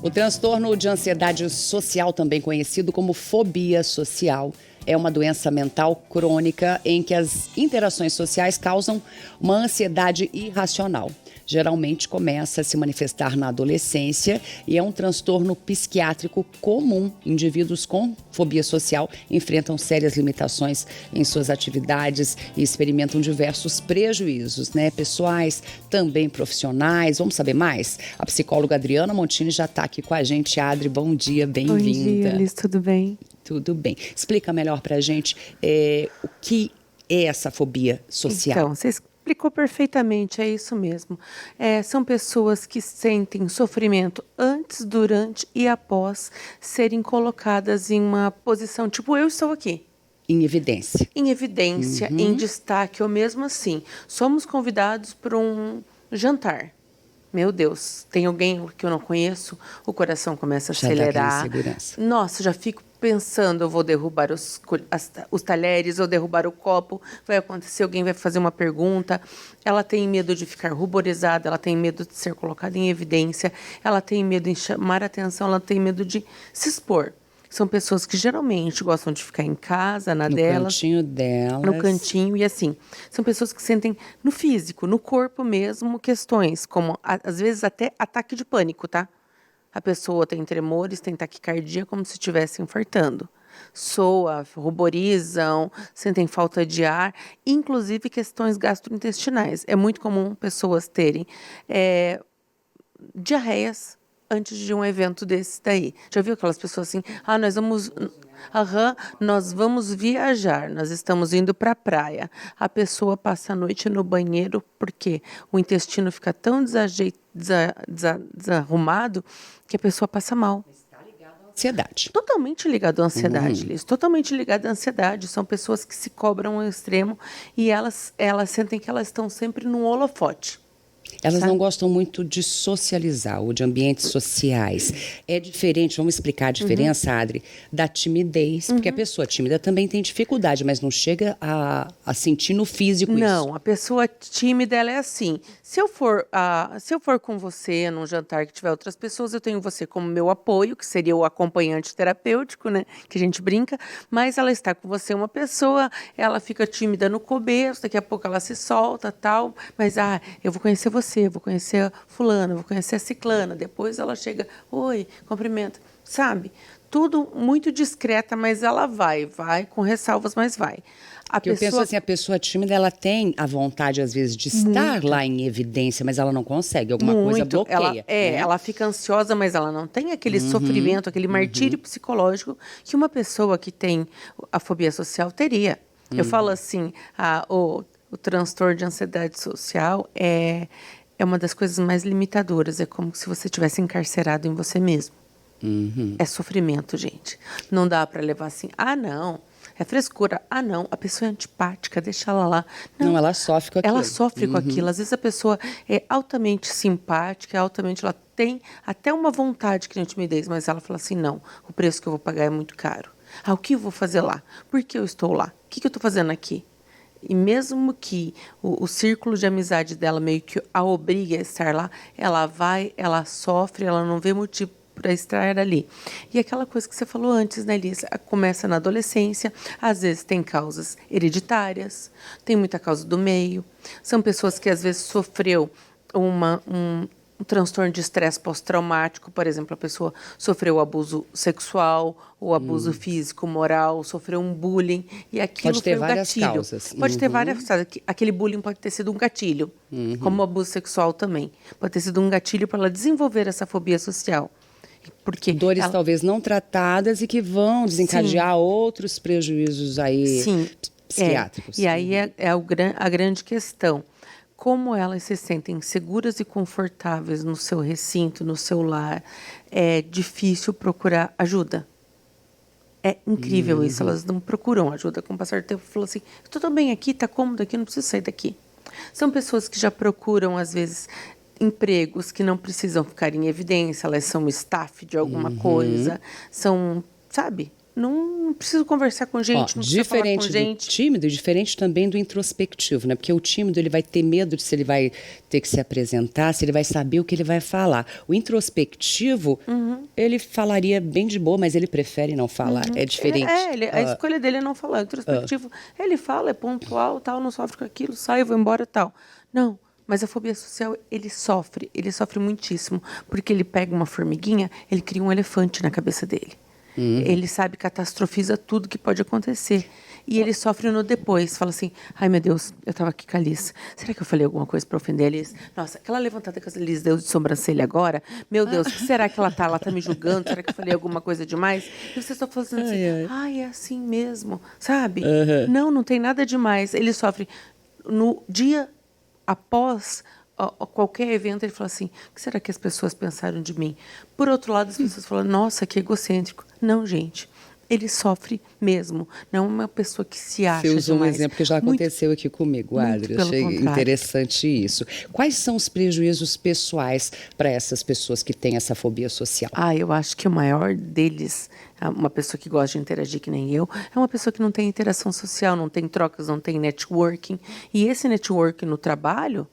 O transtorno de ansiedade social, também conhecido como fobia social, é uma doença mental crônica em que as interações sociais causam uma ansiedade irracional. Geralmente começa a se manifestar na adolescência e é um transtorno psiquiátrico comum. Indivíduos com fobia social enfrentam sérias limitações em suas atividades e experimentam diversos prejuízos, pessoais, também profissionais. Vamos saber mais? A psicóloga Adriana Montini já está aqui com a gente. Adri, bom dia, bem-vinda. Bom dia, Alice, tudo bem? Tudo bem. Explica melhor para a gente o que é essa fobia social. Então, você explicou perfeitamente, é isso mesmo. São pessoas que sentem sofrimento antes, durante e após serem colocadas em uma posição tipo, eu estou aqui. Em evidência. Em evidência, em destaque, ou mesmo assim. Somos convidados para um jantar. Meu Deus, tem alguém que eu não conheço, o coração começa a acelerar. Nossa, já fico pensando, eu vou derrubar os talheres, ou derrubar o copo, vai acontecer, alguém vai fazer uma pergunta. Ela tem medo de ficar ruborizada, ela tem medo de ser colocada em evidência, ela tem medo de chamar atenção, ela tem medo de se expor. São pessoas que geralmente gostam de ficar em casa, no cantinho delas. No cantinho, e assim, são pessoas que sentem no físico, no corpo mesmo, questões como, às vezes, até ataque de pânico, tá? A pessoa tem tremores, tem taquicardia, como se estivesse infartando. Soa, ruborizam, sentem falta de ar, inclusive questões gastrointestinais. É muito comum pessoas terem diarreias antes de um evento desse daí. Já viu aquelas pessoas assim, nós vamos viajar, nós estamos indo para a praia. A pessoa passa a noite no banheiro porque o intestino fica tão desarrumado que a pessoa passa mal. Ansiedade. Totalmente ligado à ansiedade, Liz. Totalmente ligado à ansiedade. São pessoas que se cobram ao extremo e elas sentem que elas estão sempre no holofote. Elas não gostam muito de socializar ou de ambientes sociais. É diferente, vamos explicar a diferença, Adri, da timidez, porque a pessoa tímida também tem dificuldade, mas não chega a sentir no físico isso. Não, a pessoa tímida, ela é assim, se eu for com você num jantar que tiver outras pessoas, eu tenho você como meu apoio, que seria o acompanhante terapêutico, que a gente brinca, mas ela está com você uma pessoa, ela fica tímida no começo, daqui a pouco ela se solta, tal, mas eu vou conhecer você, vou conhecer a fulana, vou conhecer a ciclana, depois ela chega, oi, cumprimenta, sabe? Tudo muito discreta, mas ela vai com ressalvas, mas vai. Eu penso assim, a pessoa tímida, ela tem a vontade, às vezes, de estar lá em evidência, mas ela não consegue, alguma coisa bloqueia. Ela fica ansiosa, mas ela não tem aquele sofrimento, aquele martírio psicológico que uma pessoa que tem a fobia social teria. Eu falo assim, o transtorno de ansiedade social é uma das coisas mais limitadoras. É como se você estivesse encarcerado em você mesmo. É sofrimento, gente. Não dá para levar assim, não, é frescura. Não, a pessoa é antipática, deixa ela lá. Não, ela sofre com aquilo. Ela sofre com aquilo. Às vezes a pessoa é altamente simpática, ela tem até uma vontade que não timidez, mas ela fala assim, não, o preço que eu vou pagar é muito caro. O que eu vou fazer lá? Por que eu estou lá? O que eu estou fazendo aqui? E mesmo que o círculo de amizade dela meio que a obrigue a estar lá, ela vai, ela sofre, ela não vê motivo para estar ali. E aquela coisa que você falou antes, né, Elisa? Começa na adolescência, às vezes tem causas hereditárias, tem muita causa do meio. São pessoas que às vezes sofreu um transtorno de estresse pós-traumático, por exemplo, a pessoa sofreu abuso sexual, ou abuso físico, moral, sofreu um bullying, e aquilo pode ter foi um várias gatilho. Causas. Pode ter várias causas. Aquele bullying pode ter sido um gatilho, como o abuso sexual também. Pode ter sido um gatilho para ela desenvolver essa fobia social. Porque dores talvez não tratadas e que vão desencadear outros prejuízos aí psiquiátricos. E aí a grande questão. Como elas se sentem seguras e confortáveis no seu recinto, no seu lar, é difícil procurar ajuda. É incrível isso, elas não procuram ajuda. Com o passar do tempo, falam assim, estou bem aqui, está cômodo aqui, não preciso sair daqui. São pessoas que já procuram, às vezes, empregos que não precisam ficar em evidência, elas são staff de alguma coisa, são, sabe? não preciso conversar com gente, não preciso falar com gente. Do tímido, diferente também do introspectivo, né? Porque o tímido, ele vai ter medo de se ele vai ter que se apresentar, se ele vai saber o que ele vai falar. O introspectivo, ele falaria bem de boa, mas ele prefere não falar. É diferente. A escolha dele é não falar. O introspectivo, ele fala, é pontual, tal, não sofre com aquilo, sai, vou embora, tal. Não. Mas a fobia social, ele sofre muitíssimo, porque ele pega uma formiguinha, ele cria um elefante na cabeça dele. Ele sabe, catastrofiza tudo que pode acontecer. E ele sofre no depois, fala assim, ai meu Deus, eu estava aqui com a Liz, será que eu falei alguma coisa para ofender a Liz? Nossa, aquela levantada que a Liz deu de sobrancelha agora, meu Deus, o que será que ela tá? Ela tá me julgando, será que eu falei alguma coisa demais? E você só fazendo assim, ai, é assim mesmo, sabe? Não tem nada demais. Ele sofre no dia após qualquer evento, ele fala assim, o que será que as pessoas pensaram de mim? Por outro lado, as pessoas falam, nossa, que egocêntrico. Não, gente, ele sofre mesmo. Não é uma pessoa que se acha demais. Você usou um exemplo que já aconteceu aqui comigo, Adri. Achei interessante isso. Quais são os prejuízos pessoais para essas pessoas que têm essa fobia social? Eu acho que o maior deles, uma pessoa que gosta de interagir que nem eu, é uma pessoa que não tem interação social, não tem trocas, não tem networking. E esse networking no trabalho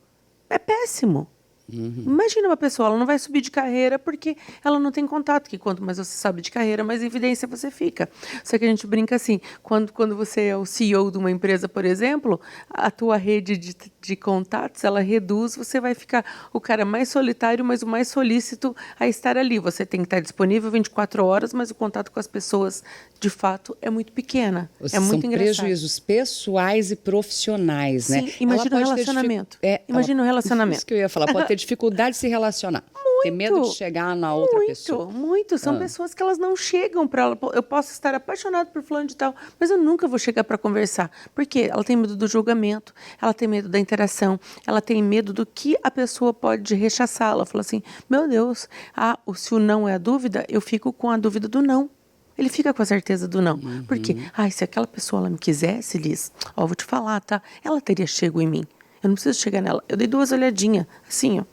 é péssimo. Imagina uma pessoa, ela não vai subir de carreira porque ela não tem contato, que quanto mais você sobe de carreira, mais em evidência você fica. Só que a gente brinca assim, quando você é o CEO de uma empresa, por exemplo, a tua rede de contatos, ela reduz, você vai ficar o cara mais solitário, mas o mais solícito a estar ali. Você tem que estar disponível 24 horas, mas o contato com as pessoas, de fato, é muito pequena. É muito engraçado. São prejuízos pessoais e profissionais, né? Sim, imagina o relacionamento. Imagina o relacionamento. Isso que eu ia falar, pode ter dificuldade de se relacionar. Ter medo de chegar na outra pessoa. Muito. São pessoas que elas não chegam para ela. Eu posso estar apaixonado por fulano de tal, mas eu nunca vou chegar para conversar. Por quê? Ela tem medo do julgamento, ela tem medo da interação, ela tem medo do que a pessoa pode rechaçar. Ela fala assim, meu Deus, se o não é a dúvida, eu fico com a dúvida do não. Ele fica com a certeza do não. Por quê? Se aquela pessoa ela me quisesse, Liz, vou te falar, tá? Ela teria chego em mim. Eu não preciso chegar nela. Eu dei 2 olhadinhas, assim, ó.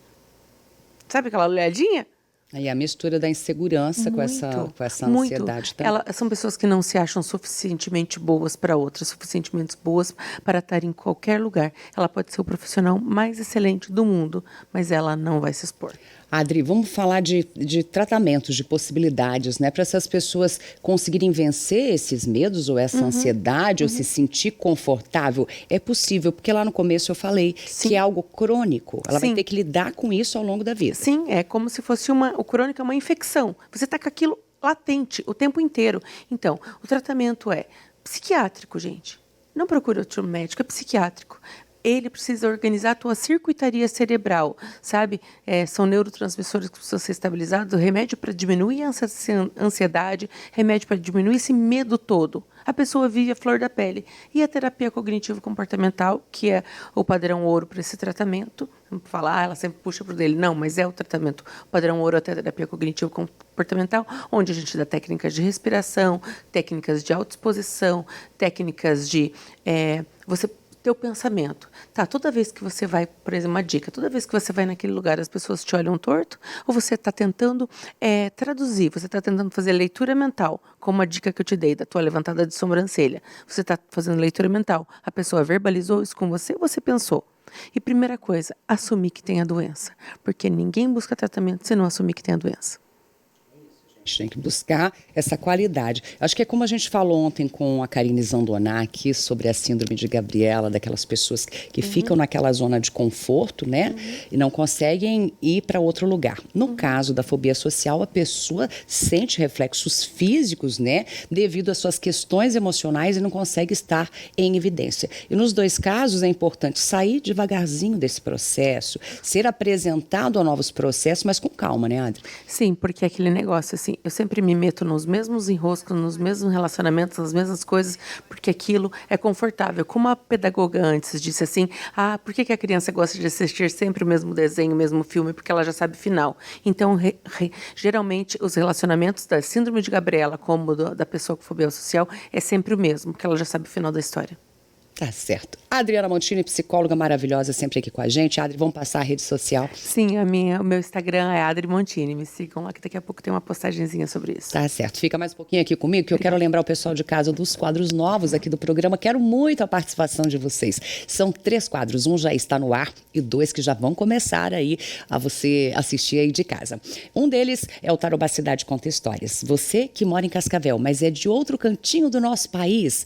Sabe aquela olhadinha? Aí a mistura da insegurança com essa ansiedade também. São pessoas que não se acham suficientemente boas para outras, suficientemente boas para estar em qualquer lugar. Ela pode ser o profissional mais excelente do mundo, mas ela não vai se expor. Adri, vamos falar de tratamentos, de possibilidades, né? Para essas pessoas conseguirem vencer esses medos ou essa ansiedade ou se sentir confortável. É possível, porque lá no começo eu falei que é algo crônico. Ela vai ter que lidar com isso ao longo da vida. Sim, é como se fosse o crônico é uma infecção. Você está com aquilo latente o tempo inteiro. Então, o tratamento é psiquiátrico, gente. Não procure outro médico, é psiquiátrico. Ele precisa organizar a tua circuitaria cerebral, sabe? São neurotransmissores que precisam ser estabilizados, remédio para diminuir a ansiedade, remédio para diminuir esse medo todo. A pessoa vive a flor da pele. E a terapia cognitivo-comportamental, que é o padrão ouro para esse tratamento, vamos falar, ela sempre puxa para o dele. Não, mas é o tratamento. O padrão ouro é a terapia cognitivo-comportamental, onde a gente dá técnicas de respiração, técnicas de autoexposição, técnicas de você teu pensamento. Tá, toda vez que você vai, por exemplo, uma dica, toda vez que você vai naquele lugar, as pessoas te olham torto, ou você está tentando traduzir, você está tentando fazer leitura mental, como a dica que eu te dei da tua levantada de sobrancelha. Você está fazendo leitura mental, a pessoa verbalizou isso com você, você pensou. E primeira coisa, assumir que tem a doença, porque ninguém busca tratamento se não assumir que tem a doença. A gente tem que buscar essa qualidade. Acho que é como a gente falou ontem com a Karine Zandonac sobre a síndrome de Gabriela, daquelas pessoas que ficam naquela zona de conforto, né? E não conseguem ir para outro lugar. No caso da fobia social, a pessoa sente reflexos físicos, né? Devido às suas questões emocionais e não consegue estar em evidência. E nos 2 casos é importante sair devagarzinho desse processo, ser apresentado a novos processos, mas com calma, né, Adri? Sim, porque é aquele negócio assim, eu sempre me meto nos mesmos enroscos, nos mesmos relacionamentos, nas mesmas coisas, porque aquilo é confortável. Como a pedagoga antes disse assim, por que a criança gosta de assistir sempre o mesmo desenho, o mesmo filme? Porque ela já sabe o final. Então, geralmente, os relacionamentos da síndrome de Gabriela, como da pessoa com fobia social, é sempre o mesmo, porque ela já sabe o final da história. Tá certo. Adriana Montini, psicóloga maravilhosa, sempre aqui com a gente. Adri, vamos passar a rede social. Sim, o meu Instagram é Adri Montini. Me sigam lá que daqui a pouco tem uma postagenzinha sobre isso. Tá certo. Fica mais um pouquinho aqui comigo, que eu quero lembrar o pessoal de casa dos quadros novos aqui do programa. Quero muito a participação de vocês. São 3 quadros. Um já está no ar e 2 que já vão começar aí a você assistir aí de casa. Um deles é o Tarobá Cidade Conta Histórias. Você que mora em Cascavel, mas é de outro cantinho do nosso país,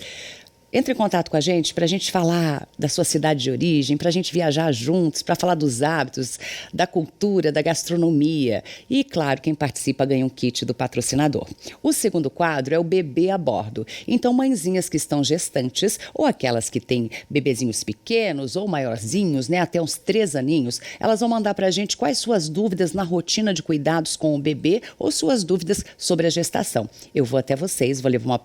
entre em contato com a gente para a gente falar da sua cidade de origem, para a gente viajar juntos, para falar dos hábitos, da cultura, da gastronomia. E, claro, quem participa ganha um kit do patrocinador. O segundo quadro é o Bebê a Bordo. Então, mãezinhas que estão gestantes ou aquelas que têm bebezinhos pequenos ou maiorzinhos, né, até uns 3 aninhos, elas vão mandar para a gente quais suas dúvidas na rotina de cuidados com o bebê ou suas dúvidas sobre a gestação. Eu vou até vocês, vou levar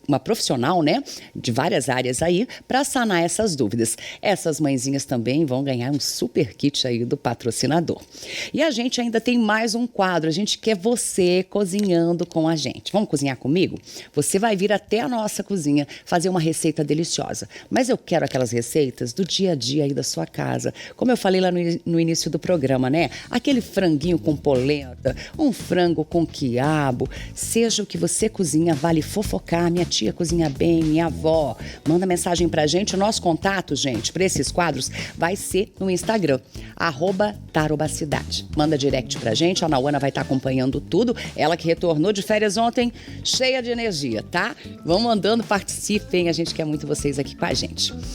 uma profissional, né, de várias áreas aí, para sanar essas dúvidas. Essas mãezinhas também vão ganhar um super kit aí do patrocinador. E a gente ainda tem mais um quadro, a gente quer você cozinhando com a gente. Vamos cozinhar comigo? Você vai vir até a nossa cozinha fazer uma receita deliciosa. Mas eu quero aquelas receitas do dia a dia aí da sua casa. Como eu falei lá no início do programa, né? Aquele franguinho com polenta, um frango com quiabo, seja o que você cozinha, vale fofocar. Minha tia cozinha bem, minha avó. Manda mensagem pra gente. O nosso contato, gente, para esses quadros vai ser no Instagram, @tarobacidade. Manda direct pra gente, a Nauana vai estar acompanhando tudo. Ela que retornou de férias ontem, cheia de energia, tá? Vão mandando, participem, a gente quer muito vocês aqui com a gente.